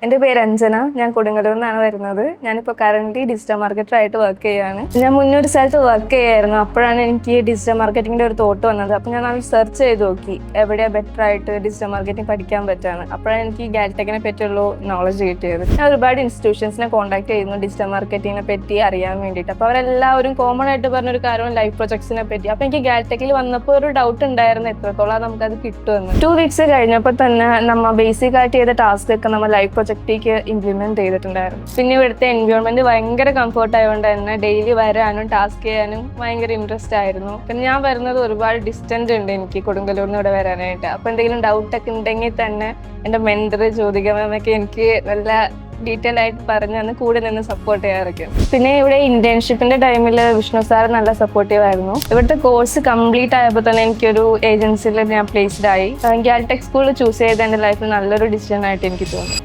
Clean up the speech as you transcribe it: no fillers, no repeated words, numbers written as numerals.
എൻ്റെ പേര് അഞ്ജന. ഞാൻ കൊടുങ്ങല്ലൂരിൽ നിന്നാണ് വരുന്നത്. ഞാനിപ്പോൾ കറന്റ് ഡിജിറ്റൽ മാർക്കറ്ററായിട്ട് വർക്ക് ചെയ്യുകയാണ്. ഞാൻ മുന്നേ ഒരു സ്ഥലത്ത് വർക്ക് ചെയ്യായിരുന്നു. അപ്പോഴാണ് എനിക്ക് ഡിജിറ്റൽ മാർക്കറ്റിങ്ങിൻ്റെ ഒരു തോട്ട് വന്നത്. അപ്പോൾ ഞാൻ അത് സെർച്ച് ചെയ്ത് നോക്കി എവിടെയാണ് ബെറ്റർ ആയിട്ട് ഡിജിറ്റൽ മാർക്കറ്റിംഗ് പഠിക്കാൻ പറ്റുകയാണ്. അപ്പോഴാണ് എനിക്ക് ഗാൽടെക്കിനെ പറ്റിയുള്ള നോളജ് കിട്ടിയത്. ഞാൻ ഒരുപാട് ഇൻസ്റ്റിറ്റ്യൂഷൻസിനെ കോൺടാക്ട് ചെയ്യുന്നു ഡിജിറ്റൽ മാർക്കറ്റിങ്ങിനെ പറ്റി അറിയാൻ വേണ്ടിയിട്ട്. അപ്പോൾ അവരെല്ലാവരും കോമൺ ആയിട്ട് പറഞ്ഞൊരു കാര്യമാണ് ലൈഫ് പ്രൊജക്ട്സിനെ പറ്റി. അപ്പോൾ എനിക്ക് ഗാൽടെക്കിൽ വന്നപ്പോൾ ഒരു ഡൗട്ട് ഉണ്ടായിരുന്നു എത്രത്തോളം നമുക്കത് കിട്ടുമെന്ന്. 2 വീക്സ് കഴിഞ്ഞപ്പോൾ തന്നെ നമ്മൾ ബേസിക് ആയിട്ട് ചെയ്ത ടാസ്ക് ഒക്കെ നമ്മൾ ലൈഫ് പ്രൊജക്റ്റിലേക്ക് ഇംപ്ലിമെന്റ് ചെയ്തിട്ടുണ്ടായിരുന്നു. പിന്നെ ഇവിടുത്തെ എൻവയോൺമെന്റ് ഭയങ്കര കംഫർട്ട് ആയതുകൊണ്ട് തന്നെ ഡെയിലി വരാനും ടാസ്ക് ചെയ്യാനും ഭയങ്കര ഇൻട്രസ്റ്റ് ആയിരുന്നു. പിന്നെ ഞാൻ വരുന്നത് ഒരുപാട് ഡിസ്റ്റൻസ് ഉണ്ട് എനിക്ക് കൊടുങ്ങല്ലൂരിൽ ഇവിടെ വരാനായിട്ട്. അപ്പോൾ എന്തെങ്കിലും ഡൗട്ടൊക്കെ ഉണ്ടെങ്കിൽ തന്നെ എൻ്റെ മെന്റർ ചോദിക്കണമെന്നൊക്കെ എനിക്ക് നല്ല ഡീറ്റെയിൽ ആയിട്ട് പറഞ്ഞ് അന്ന് കൂടെ നിന്ന് സപ്പോർട്ട് ചെയ്യാറൊക്കെ. പിന്നെ ഇവിടെ ഇന്റേൺഷിപ്പിന്റെ ടൈമിൽ വിഷ്ണു സാർ നല്ല സപ്പോർട്ടീവ് ആയിരുന്നു. ഇവിടുത്തെ കോഴ്സ് കംപ്ലീറ്റ് ആയപ്പോൾ തന്നെ എനിക്കൊരു ഏജൻസിയിൽ ഞാൻ പ്ലേസ്ഡ് ആയി. ഗാൽടെക് സ്കൂൾ ചൂസ് ചെയ്ത് എൻ്റെ ലൈഫിൽ നല്ലൊരു ഡിസിഷൻ ആയിട്ട് എനിക്ക് തോന്നി.